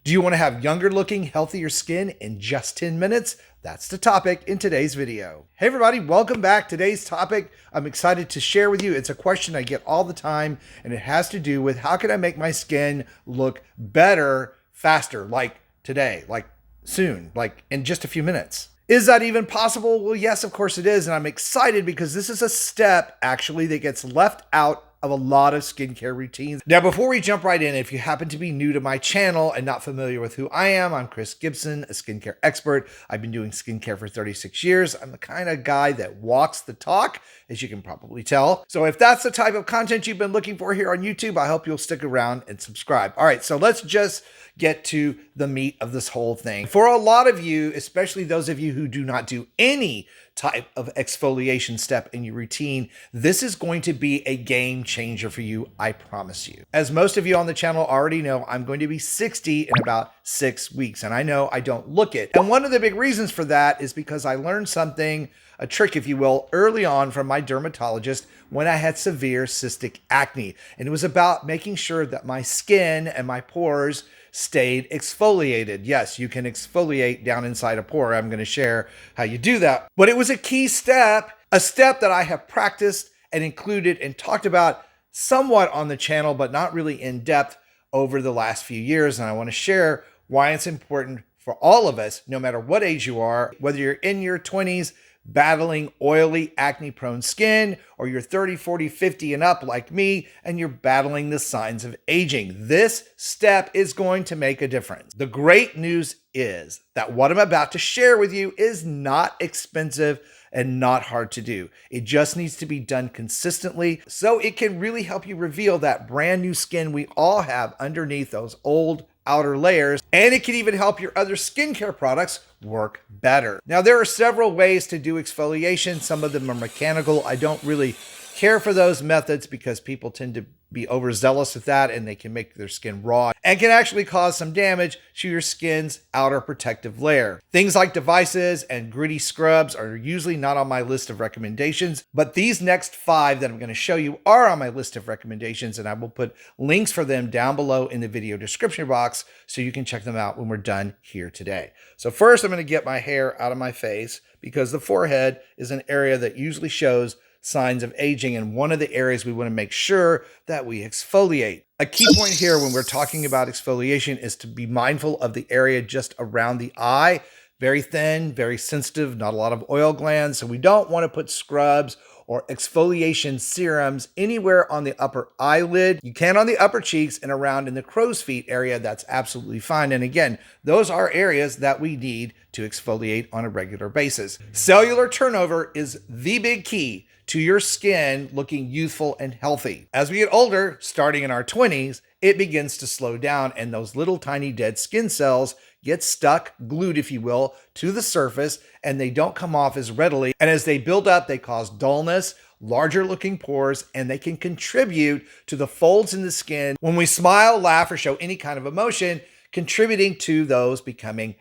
Do you want to have younger looking, healthier skin in just 10 minutes? That's the topic in today's video. Hey everybody, welcome back. Today's topic I'm excited to share with you. It's a question I get all the time, and it has to do with how can I make my skin look better, faster, like today, like soon, like in just a few minutes. Is that even possible? Well, yes, of course it is. And I'm excited because this is a step actually that gets left out of a lot of skincare routines. Now, before we jump right in, if you happen to be new to my channel and not familiar with who I am, I'm Chris Gibson, a skincare expert. I've been doing skincare for 36 years. I'm the kind of guy that walks the talk, as you can probably tell. So if that's the type of content you've been looking for here on YouTube, I hope you'll stick around and subscribe. All right, so let's just get to the meat of this whole thing. For a lot of you, especially those of you who do not do any type of exfoliation step in your routine, this is going to be a game changer for you, I promise you. As most of you on the channel already know, I'm going to be 60 in about 6 weeks, and I know I don't look it. And one of the big reasons for that is because I learned something, a trick if you will, early on from my dermatologist when I had severe cystic acne. And it was about making sure that my skin and my pores stayed exfoliated. Yes, you can exfoliate down inside a pore. I'm going to share how you do that. But it was a key step, a step that I have practiced and included and talked about somewhat on the channel, but not really in depth over the last few years. And I want to share why it's important for all of us, no matter what age you are, whether you're in your 20s, battling oily, acne-prone skin, or you're 30, 40, 50 and up like me, and you're battling the signs of aging. This step is going to make a difference. The great news is that what I'm about to share with you is not expensive and not hard to do. It just needs to be done consistently so it can really help you reveal that brand new skin we all have underneath those old outer layers, and it can even help your other skincare products work better. Now, there are several ways to do exfoliation. Some of them are mechanical. I don't really care for those methods because people tend to be overzealous with that, and they can make their skin raw and can actually cause some damage to your skin's outer protective layer. Things like devices and gritty scrubs are usually not on my list of recommendations, but these next 5 that I'm going to show you are on my list of recommendations, and I will put links for them down below in the video description box so you can check them out when we're done here today. So first, I'm going to get my hair out of my face because the forehead is an area that usually shows signs of aging, and one of the areas we want to make sure that we exfoliate. A key point here when we're talking about exfoliation is to be mindful of the area just around the eye. Very thin, very sensitive, not a lot of oil glands, so we don't want to put scrubs or exfoliation serums anywhere on the upper eyelid. You can on the upper cheeks and around in the crow's feet area. That's absolutely fine. And again, those are areas that we need to exfoliate on a regular basis. Cellular turnover is the big key to your skin looking youthful and healthy. As we get older, starting in our 20s, it begins to slow down, and those little tiny dead skin cells get stuck, glued if you will, to the surface, and they don't come off as readily. And as they build up, they cause dullness, larger looking pores, and they can contribute to the folds in the skin when we smile, laugh, or show any kind of emotion, contributing to those becoming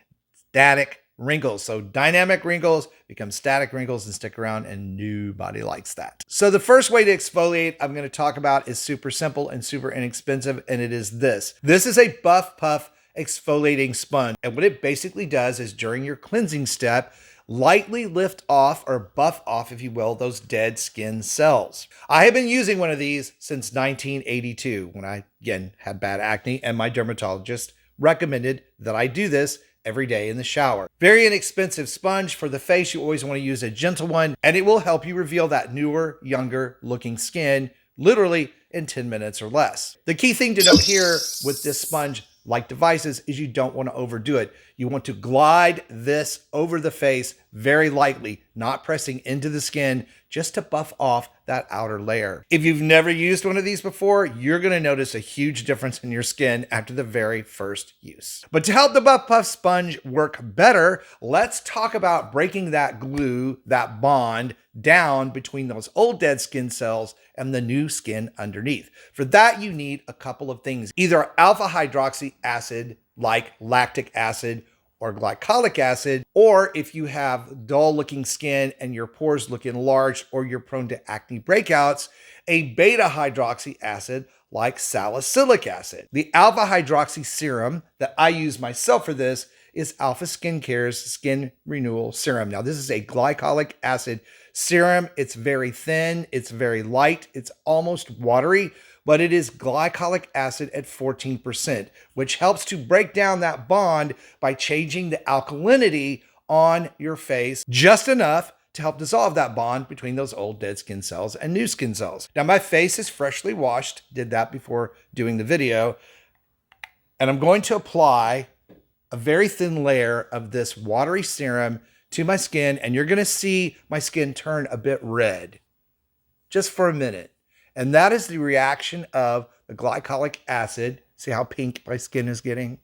static wrinkles. So dynamic wrinkles become static wrinkles and stick around, and nobody likes that. So the first way to exfoliate I'm going to talk about is super simple and super inexpensive, and it is this. This is a Buff Puff exfoliating sponge. And what it basically does is during your cleansing step, lightly lift off or buff off, if you will, those dead skin cells. I have been using one of these since 1982 when I, again, had bad acne, and my dermatologist recommended that I do this every day in the shower. Very inexpensive sponge. For the face, you always want to use a gentle one, and it will help you reveal that newer, younger looking skin literally in 10 minutes or less. The key thing to note here with this sponge, like devices, is you don't want to overdo it. You want to glide this over the face very lightly, not pressing into the skin, just to buff off that outer layer. If you've never used one of these before, you're going to notice a huge difference in your skin after the very first use. But to help the Buff Puff sponge work better, let's talk about breaking that glue, that bond down between those old dead skin cells and the new skin underneath. For that, you need a couple of things, either alpha hydroxy acid like lactic acid or glycolic acid, or if you have dull looking skin and your pores look enlarged or you're prone to acne breakouts, a beta hydroxy acid like salicylic acid. The alpha hydroxy serum that I use myself for this is Alpha Skincare's Skin Renewal Serum. Now, this is a glycolic acid serum. It's very thin, it's very light, it's almost watery, but it is glycolic acid at 14%, which helps to break down that bond by changing the alkalinity on your face just enough to help dissolve that bond between those old dead skin cells and new skin cells. Now, my face is freshly washed, did that before doing the video, and I'm going to apply a very thin layer of this watery serum to my skin, and you're gonna see my skin turn a bit red just for a minute. And that is the reaction of the glycolic acid. See how pink my skin is getting?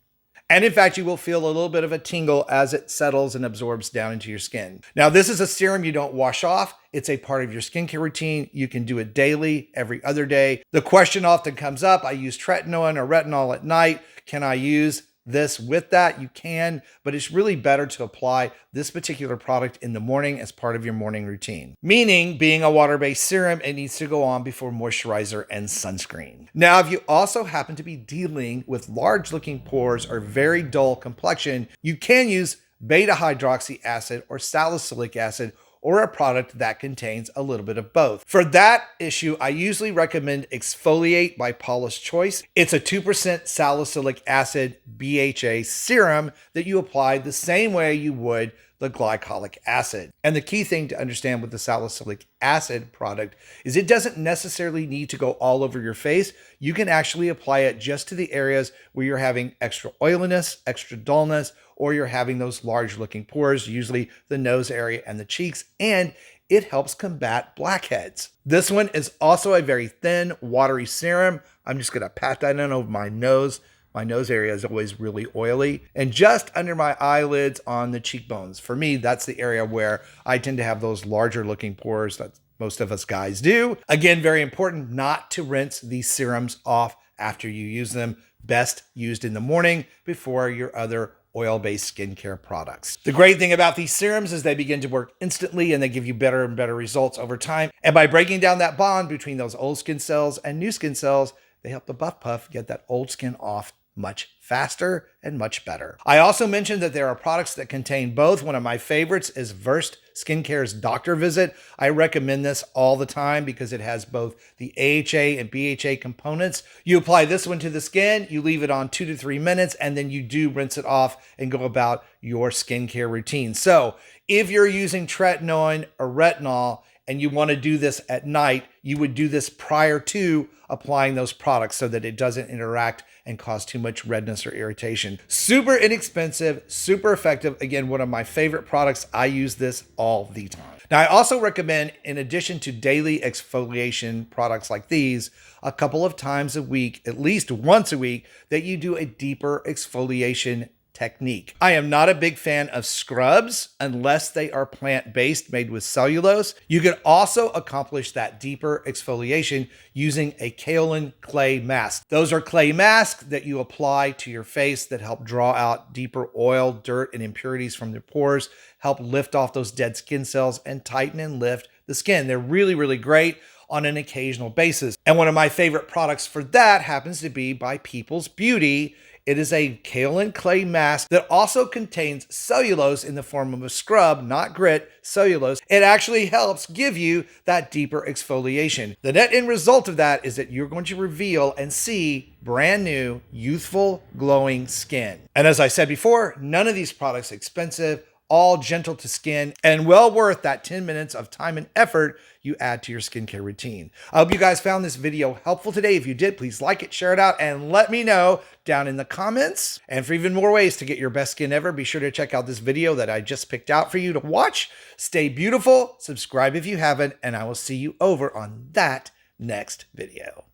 And in fact, you will feel a little bit of a tingle as it settles and absorbs down into your skin. Now, this is a serum you don't wash off. It's a part of your skincare routine. You can do it daily, every other day. The question often comes up, I use tretinoin or retinol at night. Can I use this with that? You can, but it's really better to apply this particular product in the morning as part of your morning routine. Meaning, being a water-based serum, it needs to go on before moisturizer and sunscreen. Now, if you also happen to be dealing with large-looking pores or very dull complexion, you can use beta hydroxy acid or salicylic acid, or a product that contains a little bit of both. For that issue, I usually recommend Exfoliate by Paula's Choice. It's a 2% salicylic acid BHA serum that you apply the same way you would the glycolic acid. And the key thing to understand with the salicylic acid product is it doesn't necessarily need to go all over your face. You can actually apply it just to the areas where you're having extra oiliness, extra dullness, or you're having those large looking pores, usually the nose area and the cheeks, and it helps combat blackheads. This one is also a very thin, watery serum. I'm just gonna pat that in over my nose. My nose area is always really oily. And just under my eyelids on the cheekbones. For me, that's the area where I tend to have those larger looking pores that most of us guys do. Again, very important not to rinse these serums off after you use them. Best used in the morning before your other oil-based skincare products. The great thing about these serums is they begin to work instantly and they give you better and better results over time. And by breaking down that bond between those old skin cells and new skin cells, they help the buff puff get that old skin off much faster and much better. I also mentioned that there are products that contain both. One of my favorites is Versed Skincare's Doctor Visit. I recommend this all the time because it has both the AHA and BHA components. You apply this one to the skin, you leave it on 2 to 3 minutes, and then you do rinse it off and go about your skincare routine. So if you're using tretinoin or retinol and you want to do this at night, you would do this prior to applying those products so that it doesn't interact and cause too much redness or irritation. Super inexpensive, super effective. Again, one of my favorite products. I use this all the time. Now, I also recommend, in addition to daily exfoliation products like these, a couple of times a week, at least once a week, that you do a deeper exfoliation technique. I am not a big fan of scrubs unless they are plant-based, made with cellulose. You can also accomplish that deeper exfoliation using a kaolin clay mask. Those are clay masks that you apply to your face that help draw out deeper oil, dirt, and impurities from the pores, help lift off those dead skin cells, and tighten and lift the skin. They're really, really great on an occasional basis. And one of my favorite products for that happens to be by People's Beauty. It is a kaolin clay mask that also contains cellulose in the form of a scrub, not grit, cellulose. It actually helps give you that deeper exfoliation. The net end result of that is that you're going to reveal and see brand new, youthful, glowing skin. And as I said before, none of these products are expensive, all gentle to skin, and well worth that 10 minutes of time and effort you add to your skincare routine. I hope you guys found this video helpful today. If you did, please like it, share it out, and let me know down in the comments. And for even more ways to get your best skin ever, be sure to check out this video that I just picked out for you to watch. Stay beautiful, subscribe if you haven't, and I will see you over on that next video.